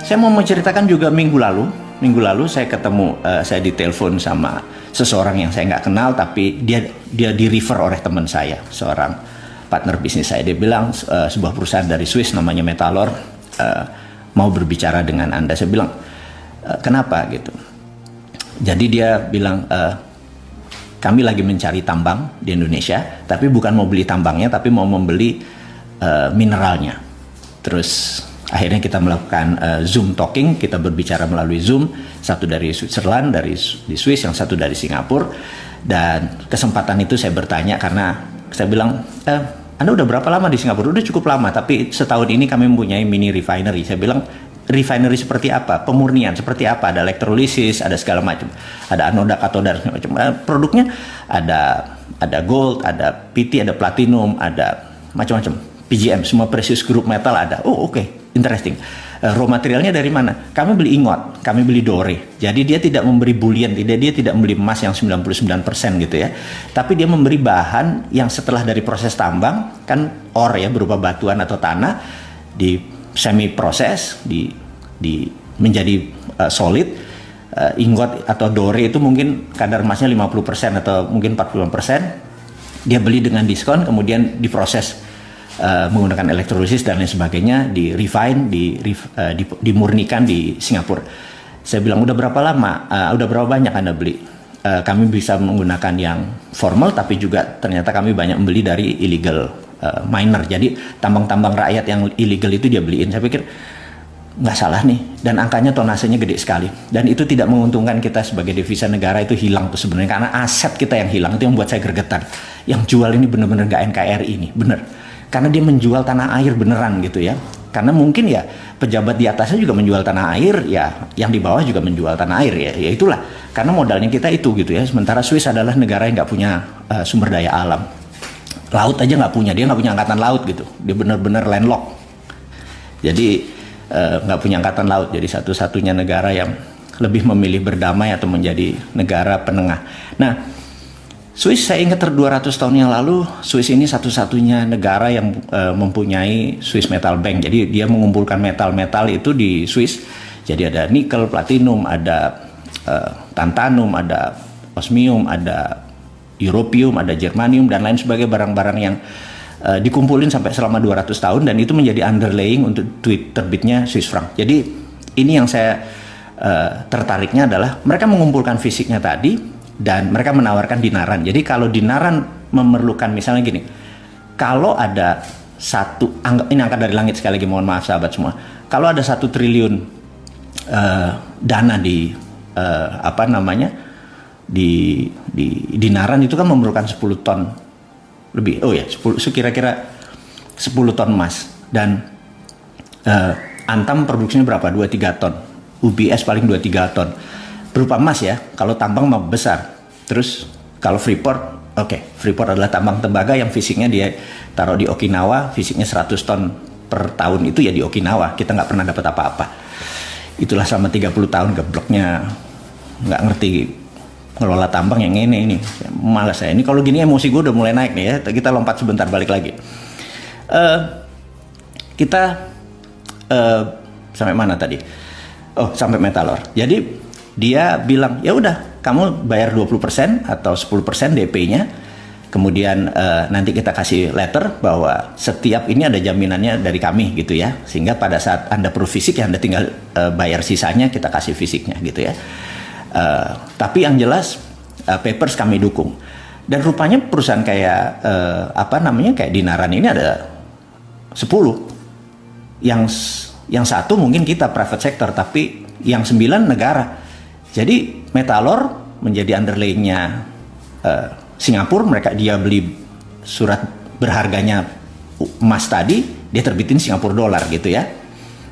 Saya mau menceritakan juga minggu lalu saya ketemu, saya ditelepon sama seseorang yang saya nggak kenal, tapi dia di refer oleh teman saya, seorang partner bisnis saya. Dia bilang sebuah perusahaan dari Swiss namanya Metalor mau berbicara dengan Anda. Saya bilang kenapa gitu. Jadi dia bilang kami lagi mencari tambang di Indonesia, tapi bukan mau beli tambangnya, tapi mau membeli mineralnya. Terus akhirnya kita melakukan Zoom talking, kita berbicara melalui Zoom, satu dari Switzerland, di Swiss, yang satu dari Singapura. Dan kesempatan itu saya bertanya karena saya bilang, Anda udah berapa lama di Singapura? Udah cukup lama, tapi setahun ini kami mempunyai mini refinery. Saya bilang, refinery seperti apa? Pemurnian seperti apa? Ada elektrolisis, ada segala macam. Ada anoda, katoda, segala macam. Produknya ada gold, ada PT, ada platinum, ada macam-macam. PGM, semua precious group metal ada. Oh, oke. Interesting. Raw materialnya dari mana? Kami beli ingot, kami beli dore. Jadi dia tidak memberi bullion, dia tidak membeli emas yang 99% gitu ya. Tapi dia memberi bahan yang setelah dari proses tambang, kan ore ya, berupa batuan atau tanah, di semi proses, menjadi solid. Ingot atau dore itu mungkin kadar emasnya 50% atau mungkin 45%. Dia beli dengan diskon, kemudian diproses menggunakan elektrolisis dan lain sebagainya, di refine, dimurnikan di Singapura. Saya bilang, udah berapa lama, udah berapa banyak Anda beli? Kami bisa menggunakan yang formal, tapi juga ternyata kami banyak membeli dari illegal miner. Jadi tambang-tambang rakyat yang illegal itu dia beliin. Saya pikir nggak salah nih, dan angkanya tonasenya gede sekali. Dan itu tidak menguntungkan kita sebagai devisa negara, itu hilang tuh sebenarnya, karena aset kita yang hilang. Itu yang buat saya gregetan. Yang jual ini bener-bener nggak NKRI ini, bener. Karena dia menjual tanah air beneran gitu ya. Karena mungkin ya pejabat di atasnya juga menjual tanah air, ya yang di bawah juga menjual tanah air ya. Ya itulah, karena modalnya kita itu gitu ya. Sementara Swiss adalah negara yang nggak punya sumber daya alam. Laut aja nggak punya, dia nggak punya angkatan laut gitu. Dia bener-bener landlocked. Jadi nggak punya angkatan laut. Jadi satu-satunya negara yang lebih memilih berdamai atau menjadi negara penengah. Nah, Swiss, saya ingat 200 tahun yang lalu, Swiss ini satu-satunya negara yang mempunyai Swiss Metal Bank. Jadi dia mengumpulkan metal-metal itu di Swiss. Jadi ada nikel, platinum, ada tantanum, ada osmium, ada europium, ada germanium, dan lain sebagainya, barang-barang yang dikumpulin sampai selama 200 tahun, dan itu menjadi underlying untuk terbitnya Swiss franc. Jadi ini yang saya tertariknya adalah mereka mengumpulkan fisiknya tadi, dan mereka menawarkan dinaran. Jadi kalau dinaran memerlukan, misalnya gini, kalau ada ini angka dari langit sekali lagi, mohon maaf sahabat semua. Kalau ada 1 triliun dana di dinaran, itu kan memerlukan 10 ton lebih. Oh ya, kira-kira 10 ton emas. Dan Antam produksinya berapa? 2-3 ton. UBS paling 2-3 ton. Berupa emas ya, kalau tambang mah besar. Terus kalau Freeport, Freeport adalah tambang tembaga yang fisiknya dia taruh di Okinawa, fisiknya 100 ton per tahun, itu ya di Okinawa. Kita nggak pernah dapat apa-apa. Itulah selama 30 tahun gebloknya, nggak ngerti ngelola tambang yang ini. Malas saya. Ini kalau gini emosi gue udah mulai naik nih ya. Kita lompat sebentar, balik lagi. Kita sampai mana tadi? Oh, sampai Metalor. Jadi dia bilang, ya udah, kamu bayar 20% atau 10% DP-nya, kemudian nanti kita kasih letter bahwa setiap ini ada jaminannya dari kami gitu ya, sehingga pada saat Anda perlu fisik ya Anda tinggal bayar sisanya, kita kasih fisiknya gitu ya. Tapi yang jelas papers kami dukung. Dan rupanya perusahaan kayak kayak Dinaran ini ada 10. Yang satu mungkin kita private sector, tapi yang 9 negara. Jadi Metalor menjadi underlying-nya Singapura. Dia beli surat berharganya emas tadi, dia terbitin Singapura dolar gitu ya.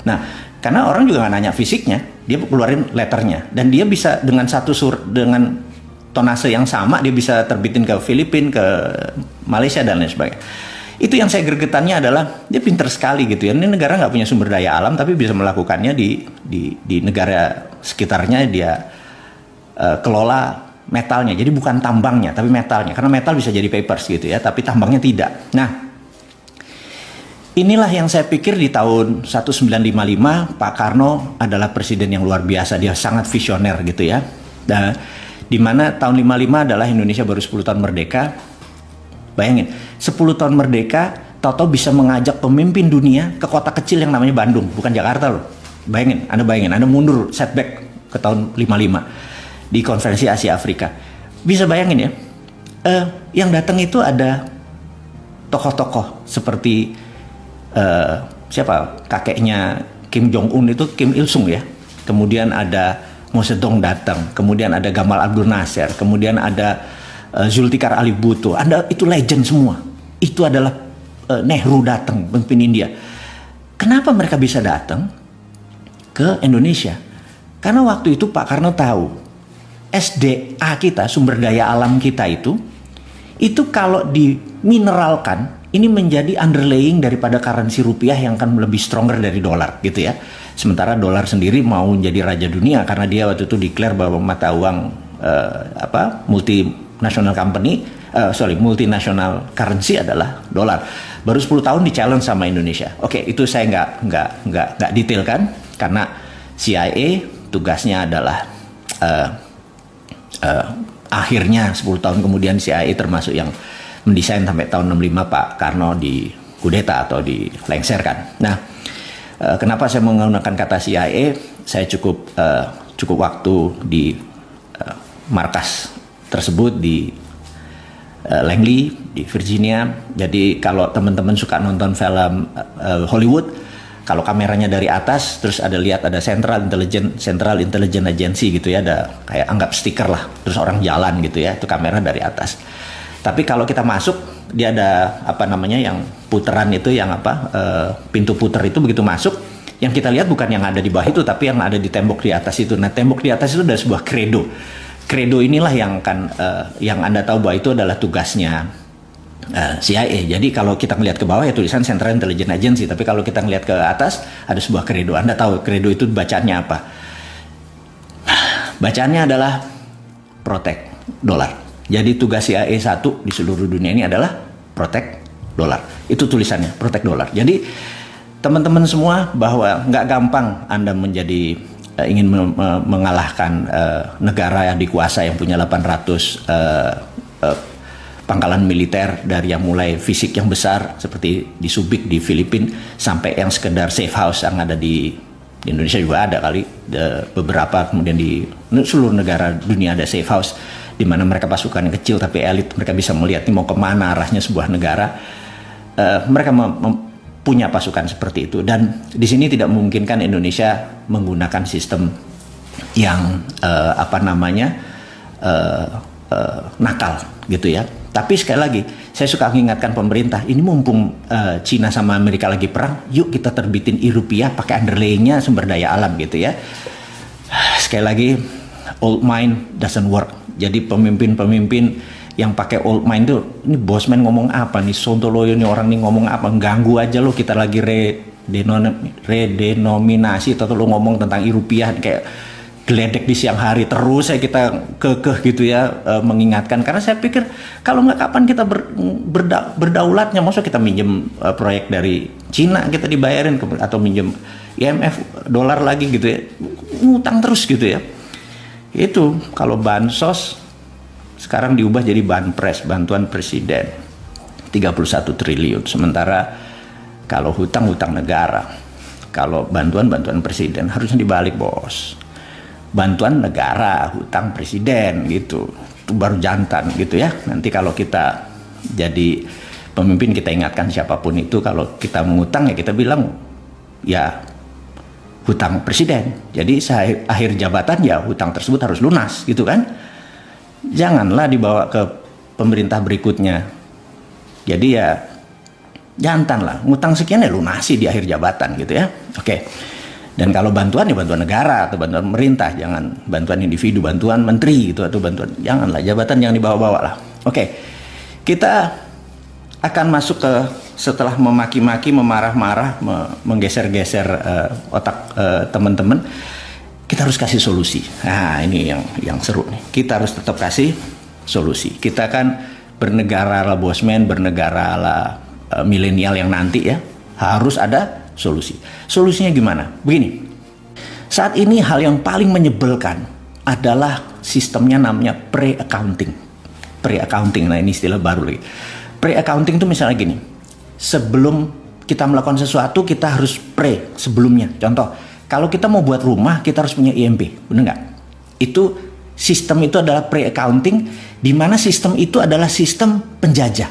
Nah, karena orang juga nggak nanya fisiknya, dia keluarin letternya, dan dia bisa dengan dengan tonase yang sama, dia bisa terbitin ke Filipina, ke Malaysia dan lain sebagainya. Itu yang saya gregetannya adalah dia pinter sekali gitu ya. Ini negara nggak punya sumber daya alam, tapi bisa melakukannya di negara sekitarnya. Dia kelola metalnya, jadi bukan tambangnya tapi metalnya, karena metal bisa jadi papers gitu ya, tapi tambangnya tidak. Nah, inilah yang saya pikir di tahun 1955 Pak Karno adalah presiden yang luar biasa, dia sangat visioner gitu ya. Nah, di mana tahun 55 adalah Indonesia baru 10 tahun merdeka. Bayangin, 10 tahun merdeka, Toto bisa mengajak pemimpin dunia ke kota kecil yang namanya Bandung, bukan Jakarta loh. Bayangin, Anda mundur setback ke tahun 55 di konferensi Asia Afrika. Bisa bayangin ya, yang datang itu ada tokoh-tokoh seperti siapa kakeknya Kim Jong Un itu Kim Il Sung ya, kemudian ada Mao Zedong datang, kemudian ada Gamal Abdul Nasser, kemudian ada Zulfikar Ali Bhutto. Anda itu legend semua. Itu adalah Nehru datang, pemimpin India. Kenapa mereka bisa datang ke Indonesia? Karena waktu itu Pak Karno tahu SDA kita, sumber daya alam kita itu kalau dimineralkan ini menjadi underlying daripada currency rupiah yang akan lebih stronger dari dolar gitu ya. Sementara dolar sendiri mau jadi raja dunia karena dia waktu itu declare bahwa mata uang multinational currency adalah dolar. Baru 10 tahun di challenge sama Indonesia. Oke, itu saya nggak detail kan karena CIA tugasnya adalah akhirnya 10 tahun kemudian CIA termasuk yang mendesain sampai tahun 65 Pak Karno di kudeta atau dilengserkan. Nah, kenapa saya menggunakan kata CIA? Saya cukup waktu di markas tersebut di Langley di Virginia. Jadi kalau teman-teman suka nonton film Hollywood, kalau kameranya dari atas, terus ada Central Intelligence Agency gitu ya, ada kayak anggap stiker lah, terus orang jalan gitu ya, itu kamera dari atas. Tapi kalau kita masuk, dia ada yang puteran itu, pintu puter itu begitu masuk, yang kita lihat bukan yang ada di bawah itu, tapi yang ada di tembok di atas itu. Nah, tembok di atas itu ada sebuah kredo. Kredo inilah yang Anda tahu bahwa itu adalah tugasnya CIA. Jadi kalau kita melihat ke bawah ya tulisan Central Intelligence Agency, tapi kalau kita melihat ke atas ada sebuah kredo. Anda tahu kredo itu bacaannya apa? Bacaannya adalah protect dolar. Jadi tugas CIA 1 di seluruh dunia ini adalah protect dolar. Itu tulisannya, protect dolar. Jadi teman-teman semua bahwa nggak gampang Anda menjadi ingin mengalahkan negara yang dikuasai yang punya 800 pangkalan militer, dari yang mulai fisik yang besar seperti di Subic di Filipina sampai yang sekedar safe house yang ada di Indonesia juga ada kali beberapa, kemudian di seluruh negara dunia ada safe house di mana mereka pasukan kecil tapi elit, mereka bisa melihat ini mau kemana arahnya sebuah negara. Mereka punya pasukan seperti itu, dan di sini tidak memungkinkan Indonesia menggunakan sistem yang nakal gitu ya. Tapi sekali lagi saya suka mengingatkan pemerintah, ini mumpung Cina sama Amerika lagi perang, yuk kita terbitin rupiah pakai underlayingnya sumber daya alam gitu ya. Sekali lagi, old mind doesn't work. Jadi pemimpin-pemimpin yang pakai old mind tuh, ini Bosman ngomong apa nih, Sontoloyo nih orang nih ngomong apa, ganggu aja lo, kita lagi redenominasi atau lo ngomong tentang rupiah kayak geledek di siang hari terus ya, kita kekeh gitu ya, mengingatkan. Karena saya pikir kalau nggak kapan kita berdaulatnya, maksudnya kita minjem proyek dari Cina kita dibayarin atau minjem IMF dolar lagi gitu ya, ngutang terus gitu ya. Itu kalau bansos sekarang diubah jadi banpres, bantuan presiden 31 triliun. Sementara kalau hutang negara, kalau bantuan presiden harusnya dibalik bos. Bantuan negara, hutang presiden gitu. Itu baru jantan gitu ya. Nanti kalau kita jadi pemimpin kita ingatkan siapapun itu, kalau kita mengutang ya kita bilang ya hutang presiden. Jadi akhir jabatan ya hutang tersebut harus lunas gitu kan. Janganlah dibawa ke pemerintah berikutnya. Jadi ya jantan lah, ngutang sekian ya lunasi di akhir jabatan gitu ya. Oke. Dan kalau bantuan ya bantuan negara atau bantuan pemerintah, jangan bantuan individu, bantuan menteri gitu atau bantuan, janganlah, jabatan jangan dibawa-bawa lah. Oke. Kita akan masuk ke, setelah memaki-maki, memarah-marah, menggeser-geser otak teman-teman, kita harus kasih solusi. Nah, ini yang seru nih. Kita harus tetap kasih solusi. Kita kan bernegara ala Bosman, bernegara ala milenial yang nanti ya, Harus ada solusi. Solusinya gimana? Begini, saat ini hal yang paling menyebalkan adalah sistemnya namanya pre-accounting. Pre-accounting, nah ini istilah baru lagi. Pre-accounting itu misalnya gini, sebelum kita melakukan sesuatu kita harus sebelumnya. Contoh, kalau kita mau buat rumah kita harus punya IMB, benar nggak? Itu sistem itu adalah pre-accounting, di mana sistem itu adalah sistem penjajah,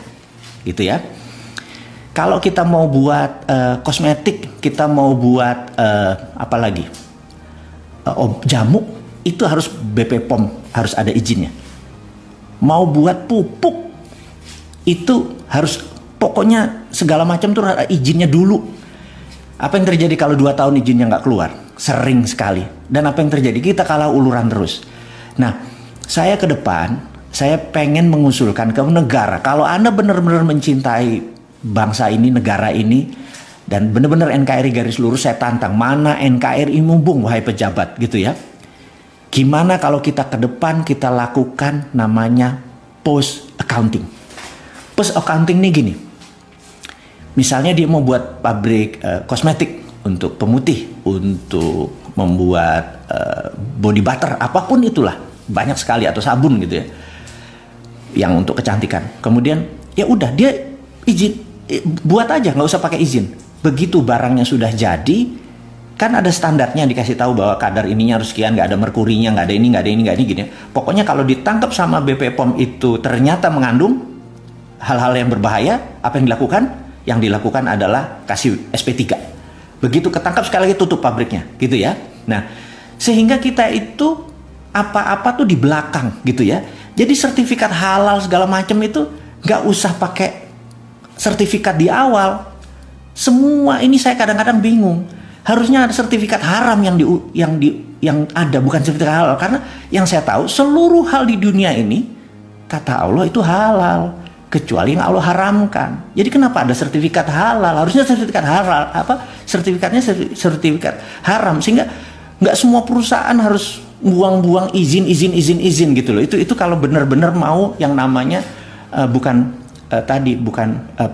gitu ya. Kalau kita mau buat kosmetik, kita mau buat apa lagi, jamu, itu harus BP POM, harus ada izinnya. Mau buat pupuk, itu harus pokoknya segala macam tuh ada izinnya dulu. Apa yang terjadi kalau 2 tahun izinnya nggak keluar? Sering sekali. Dan apa yang terjadi? Kita kalah uluran terus. Nah, saya ke depan, saya pengen mengusulkan ke negara, kalau Anda benar-benar mencintai bangsa ini, negara ini, dan benar-benar NKRI garis lurus, saya tantang, mana NKRI mumpung, wahai pejabat, gitu ya. Gimana kalau kita ke depan kita lakukan namanya post accounting. Post accounting ini gini, misalnya dia mau buat pabrik kosmetik untuk pemutih, untuk membuat body butter, apapun itulah, banyak sekali, atau sabun gitu ya, yang untuk kecantikan. Kemudian ya udah dia izin, buat aja, nggak usah pakai izin. Begitu barangnya sudah jadi, kan ada standarnya, dikasih tahu bahwa kadar ininya harus sekian, nggak ada merkurinya, nggak ada ini, nggak ada ini, nggak ini, gini. Pokoknya kalau ditangkap sama BP POM itu ternyata mengandung hal-hal yang berbahaya, apa yang dilakukan? Yang dilakukan adalah kasih SP3. Begitu ketangkap, sekali lagi tutup pabriknya, gitu ya. Nah, sehingga kita itu apa-apa tuh di belakang, gitu ya. Jadi sertifikat halal segala macam itu nggak usah pakai sertifikat di awal. Semua ini saya kadang-kadang bingung. Harusnya ada sertifikat haram yang ada, bukan sertifikat halal. Karena yang saya tahu seluruh hal di dunia ini kata Allah itu halal, kecuali yang Allah haramkan. Jadi kenapa ada sertifikat halal? Harusnya sertifikat halal, sertifikatnya sertifikat haram, sehingga nggak semua perusahaan harus buang-buang izin gitu loh. Itu kalau benar-benar mau yang namanya bukan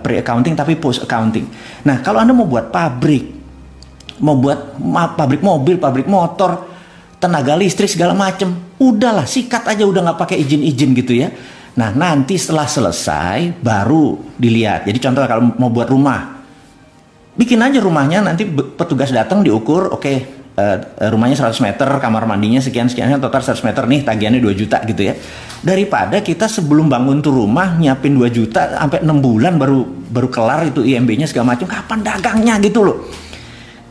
pre-accounting tapi post-accounting. Nah, kalau Anda mau buat pabrik, mau buat pabrik mobil, pabrik motor, tenaga listrik segala macam, udahlah sikat aja, udah nggak pakai izin gitu ya. Nah, nanti setelah selesai baru dilihat. Jadi contoh kalau mau buat rumah, bikin aja rumahnya, nanti petugas datang diukur, oke, rumahnya 100 meter, kamar mandinya sekian, total 100 meter nih, tagihannya 2 juta gitu ya. Daripada kita sebelum bangun tuh rumah nyiapin 2 juta sampai 6 bulan baru kelar itu IMB-nya segala macam, kapan dagangnya gitu loh.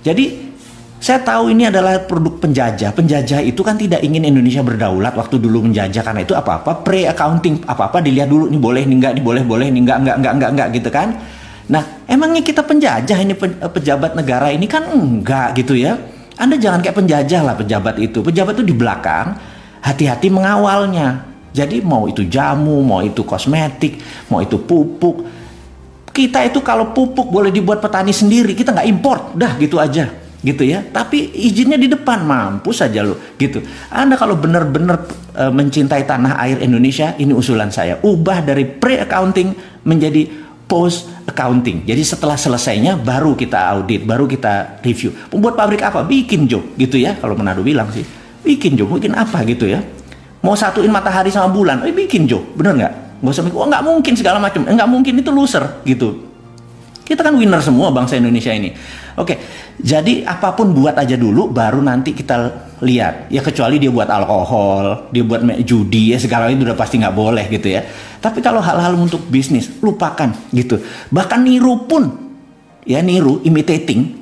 Jadi saya tahu ini adalah produk penjajah. Penjajah itu kan tidak ingin Indonesia berdaulat waktu dulu menjajah, karena itu apa-apa pre-accounting, apa-apa dilihat dulu, ini boleh, ini enggak, ini boleh, ini enggak gitu kan. Nah, emangnya kita penjajah ini, pejabat negara ini kan enggak gitu ya. Anda jangan kayak penjajah lah pejabat itu. Pejabat itu di belakang, hati-hati mengawalnya. Jadi mau itu jamu, mau itu kosmetik, mau itu pupuk. Kita itu kalau pupuk boleh dibuat petani sendiri, kita nggak import, dah gitu aja, gitu ya. Tapi izinnya di depan, mampus saja lo, gitu. Anda kalau benar-benar mencintai tanah air Indonesia, ini usulan saya, ubah dari pre-accounting menjadi post-accounting. Jadi setelah selesainya baru kita audit, baru kita review. Membuat pabrik apa? Bikin Jo, gitu ya. Kalau Manado bilang sih, bikin Jo, bikin apa gitu ya. Mau satuin matahari sama bulan, bikin Jo, bener nggak? Nggak usah mikir, oh nggak mungkin segala macam, nggak mungkin, itu loser gitu. Kita kan winner semua bangsa Indonesia ini. Oke, jadi apapun buat aja dulu, baru nanti kita lihat. Ya kecuali dia buat alkohol, dia buat judi, ya segala itu udah pasti nggak boleh gitu ya. Tapi kalau hal-hal untuk bisnis, lupakan gitu. Bahkan niru pun, ya niru, imitating.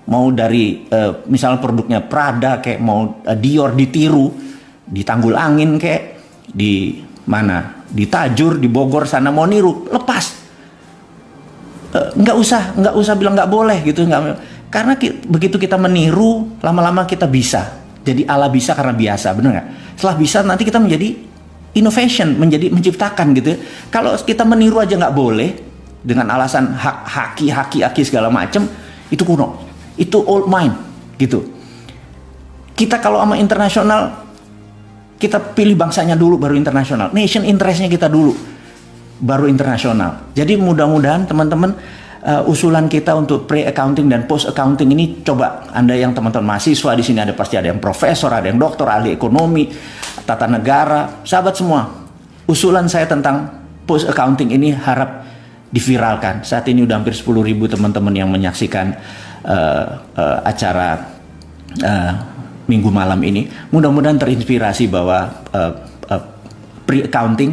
Mau dari misalnya produknya Prada, kayak mau Dior ditiru, di Tanggul Angin kayak, di mana? Di Tajur, di Bogor sana mau niru, lepas. Nggak usah bilang nggak boleh gitu, karena begitu kita meniru, lama-lama kita bisa. Jadi ala bisa karena biasa, bener nggak? Setelah bisa nanti kita menjadi innovation, menjadi menciptakan gitu ya. Kalau kita meniru aja nggak boleh dengan alasan haki segala macam, itu kuno, itu old mind gitu. Kita kalau sama internasional, kita pilih bangsanya dulu baru internasional, nation interestnya kita dulu baru internasional. Jadi mudah-mudahan teman-teman usulan kita untuk pre-accounting dan post-accounting ini, coba Anda yang teman-teman mahasiswa di sini, ada pasti ada yang profesor, ada yang doktor, ahli ekonomi, tata negara, sahabat semua. Usulan saya tentang post-accounting ini harap diviralkan. Saat ini udah hampir 10.000 teman-teman yang menyaksikan acara minggu malam ini. Mudah-mudahan terinspirasi bahwa pre-accounting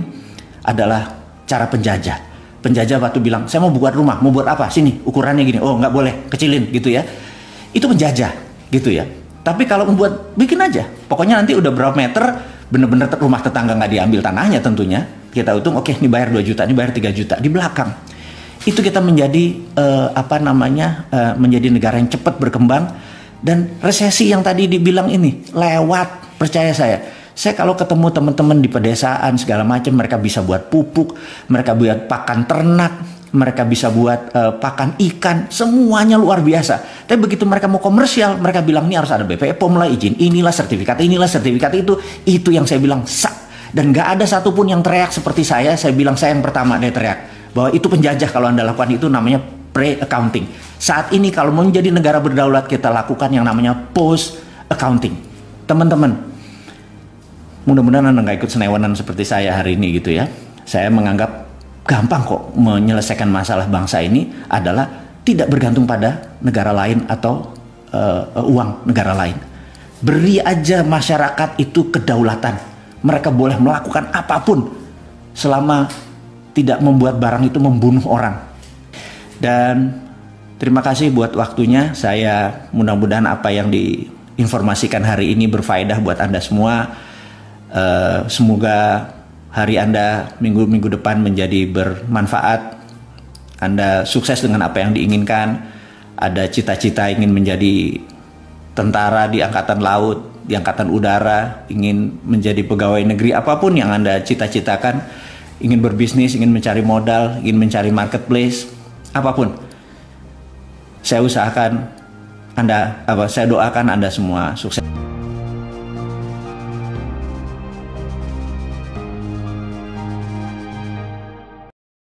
adalah cara penjajah. Penjajah waktu bilang, saya mau buat rumah, mau buat apa? Sini, ukurannya gini. Oh, nggak boleh, kecilin gitu ya. Itu penjajah gitu ya. Tapi kalau membuat, bikin aja. Pokoknya nanti udah berapa meter, bener-bener rumah tetangga nggak diambil tanahnya tentunya. Kita hitung, oke, ini bayar 2 juta, ini bayar 3 juta. Di belakang. Itu kita menjadi, menjadi negara yang cepat berkembang. Dan resesi yang tadi dibilang ini, lewat, percaya saya. Saya kalau ketemu teman-teman di pedesaan segala macam, mereka bisa buat pupuk, mereka buat pakan ternak, mereka bisa buat pakan ikan, semuanya luar biasa. Tapi begitu mereka mau komersial, mereka bilang ini harus ada BPOM lah, izin inilah, sertifikat itu yang saya bilang sak. Dan gak ada satupun yang teriak seperti saya bilang saya yang pertama dia teriak bahwa itu penjajah. Kalau Anda lakukan itu namanya pre-accounting. Saat ini kalau mau menjadi negara berdaulat, kita lakukan yang namanya post-accounting. Teman-teman, mudah-mudahan Anda nggak ikut senewanan seperti saya hari ini gitu ya. Saya menganggap gampang kok menyelesaikan masalah bangsa ini adalah tidak bergantung pada negara lain atau uang negara lain. Beri aja masyarakat itu kedaulatan. Mereka boleh melakukan apapun selama tidak membuat barang itu membunuh orang. Dan terima kasih buat waktunya. Saya mudah-mudahan apa yang diinformasikan hari ini berfaedah buat Anda semua. Semoga hari Anda minggu-minggu depan menjadi bermanfaat. Anda sukses dengan apa yang diinginkan. Ada cita-cita ingin menjadi tentara di angkatan laut, di angkatan udara, ingin menjadi pegawai negeri, apapun yang Anda cita-citakan, ingin berbisnis, ingin mencari modal, ingin mencari marketplace, apapun. Saya doakan Anda semua sukses.